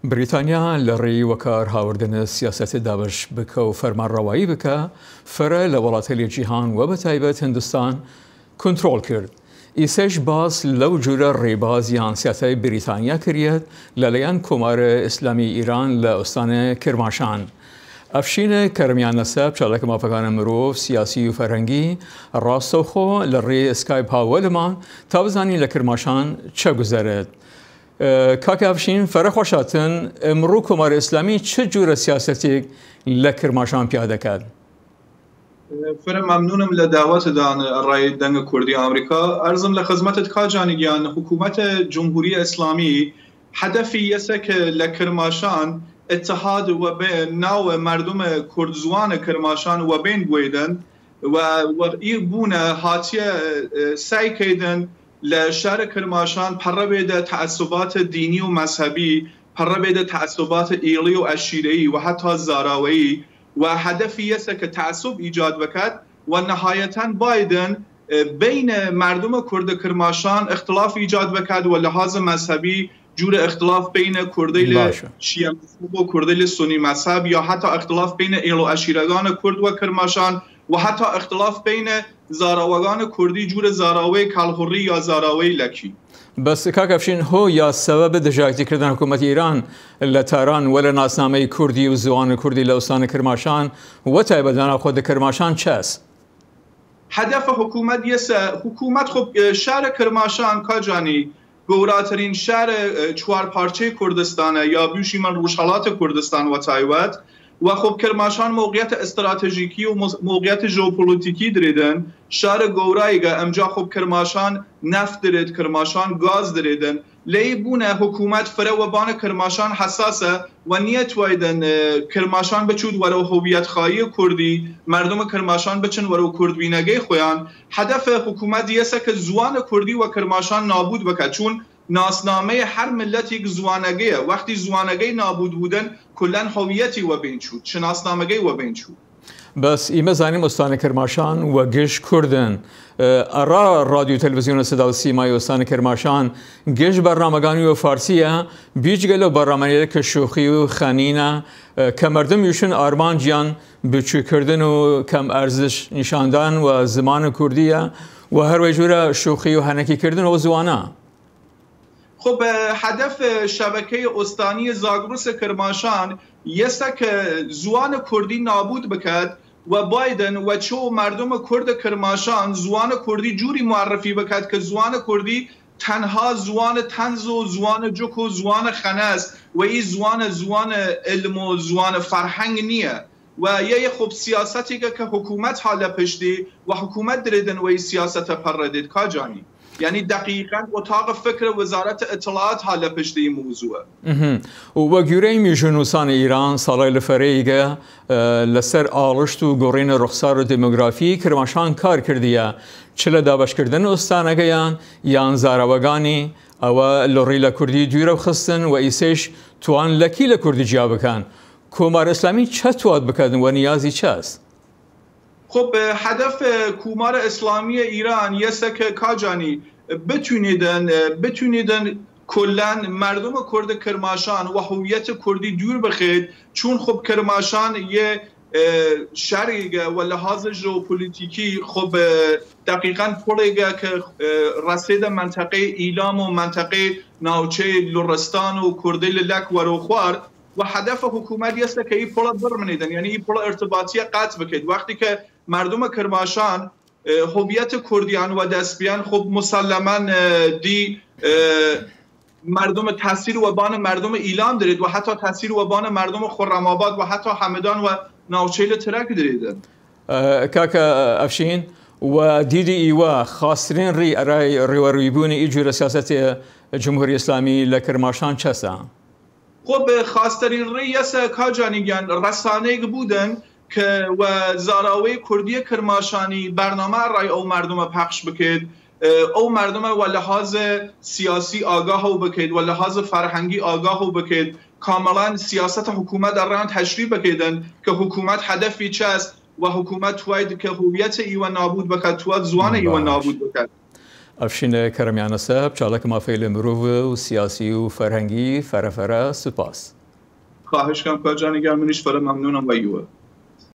بریتانیا لڕێی وەکار هاوردنە سیاسەتی دابش بکە و فەرمانڕەوایی بکە فەرە لە وڵاتە جیهان و بە تایبەت هندستان کنترۆل کرد. ئیسەش باس لەو جورە ڕێبازیان سیاسەتی بریتانیا کردێت لەلایەن کۆمارە ئیسلامی ئیران لە ئوستانی کرماشان. ئەفشینە کەرمیان نەسەب چالاکە مافەکانە مرۆڤ سیاسی و فەرهەنگی ڕاستەوخۆ لە ڕێ ئسکایپ هاوەلمان تا بزانین لە کرماشان چە گوزەرێت. کاکە ئەفشین فەرە خۆشاتن ئەمڕۆ کۆماری ئیسلامی چ جورە سیاسەتێک لە کرماشان پیادەکات؟ فرە ممنونم لە داوەتدان ڕای دەنگە کوردی ئەمریکا. ئەرزم لە خزمەتت کاجانیگیان حکوومەتە جمهوری ئیسلامی هەدەفی یەسەکە لە کرماشان اتحاد و ناو مردم کردزوان کرماشان و بین بویدن و ای بونه هاتیه سعی کردن لشهر کرماشان پره بیده تعصبات دینی و مذهبی، پره بیده تعصبات ایلی و عشیره‌ای و حتی زاراوی و هدفی است که تعصب ایجاد بکد و نهایتاً بایدن بین مردم کرد کرماشان اختلاف ایجاد بکد و لحاظ مذهبی جور اختلاف بین کردیل شیعه مذهب و کردیل سنی مذهب یا حتی اختلاف بین ایل و عشیرگان کرد و کرماشان و حتی اختلاف بین زاراوگان کردی جور زاراوی کلهوری یا زاراوی لکی. بس کاک ئەفشین هۆ یا سەبەبە دژایەتیکردن حکوومەتی ئیران لە تاران و لە ناسنامەی کوردی و زوان کوردی لە ئوستانی کرماشان و تایبەت لەناوخۆ کرماشان چەس؟ هدف حکومت حکومت خب شهر کرماشان کاجانی گەوراترین شهر چوار پارچه کردستانه یا بیوشی من روشحالات کردستان و تایبەت و خب کرماشان موقعیت استراتژیکی و موقعیت ژئوپۆلیتیکی دریدن شهر گەوراییگە ئەمجا خب کرماشان نفت درید کرماشان گاز دریدن لی بونه حکومت فرە وەبانە کرماشان حساسە و نیەت وایدن کرماشان بچوود وەرە هویت خواهی کردی مردم کرماشان بچن وەرە کردبینەگەی خۆیان هدف حکومت دیسە کە زوان کردی و کرماشان نابود بکە چون ناسنامه هر ملتی زوانگیه وقتی زوانگی نابود بودن کلن هویتی و بین شد شناسنامگی و بین شد. بس ئیمە زانیم ئوستانی کرماشان و گشت کوردن ئەڕا رادیو تەلەڤیزیۆنە سەدا و سیمای ئوستانی کرماشان گشت بەرنامەکانی و فارسیە بیجگە لەو بەرنامەیە کە شوخی و خەنینە کە مردم یوشن ئارمانجیان بچووکردن و کەم ئەرزش نیشاندان و زمان کوردیە و هەروەی جورە شوخی و هەنەکیکردن و زوانە. خب هدف شبکه استانی زاگرس کرماشان یسته که زوان کردی نابود بکد و بایدن و چو مردم کرد کرماشان زوان کردی جوری معرفی بکد که زوان کردی تنها زوان طنز و زوان جوک و زوان خنه است و این زوان علم و زوان فرهنگ نیه و یه خب سیاستی که حکومت حالا پشتی و حکومت دریدن و این سیاست پردید کاجانی یعنی دقیقاً اتاق فکر وزارت اطلاعات حالا پشتی موضوع و گوره میژنوسان ایران سالای لفریگه لسر آلشت و گورین رخصار و دموگرافی کرماشان کار کردیه چله دابش کردن استانگیان یان زاراوگانی او لوری لکردی دویره خستن و ایسش توان لکی لکردی جیابکن کۆماری ئیسلامی چه تواد بکردن و نیازی چه است؟ خب هدف کۆماری اسلامی ایران یسته که کاجانی بتونیدن کلن مردم کرد کرماشان و هویت کردی دور بخید چون خب کرماشان یه شهریگه و لحاظ ژئوپۆلیتیکی خب دقیقاً پلیگه که رسید منطقه ایلام و منطقه ناوچه لرستان و کردیل لک و روخوار و هدف حکومت یسته که این پل برمنیدن یعنی این پل ارتباطی قطع بکید وقتی که مردم کرماشان هویت کردیان و دستبیان خب مسلما دی مردم تاثیر و بان مردم ایلام دارید و حتی تاثیر و بان مردم خرم‌آباد و حتی همدان و ناوچه ترک دارید. کاکا ئەفشین و دیدی ایوا خاصترین ڕێوەڕوویبوونی ئیجورە سیاسەتی جمهوری ئیسلامی لە کرماشان چەسە؟ خب خاصترین ڕێیەسە کاجانیگیان ڕسانەیەک بودن که و زاراوی کردی کرماشانی برنامه رای او مردم پخش بکید او مردم و لحاظ سیاسی آگاه و بکید و لحاظ فرهنگی آگاه و بکید کاملا سیاست حکومت در راه تشریح بکیدن که حکومت هدفی چه است و حکومت توید که هویت ایوان نابود بکد توید زوان ایوان نابود بکد ئەفشینە کەرەمیانە سەب چاڵک مافەی لە مرۆڤ و سیاسی و فەرهەنگی فەرەفەرە سوپاس. خواهشکم کاجانی گرم منیش فرە ممنونم ویوه.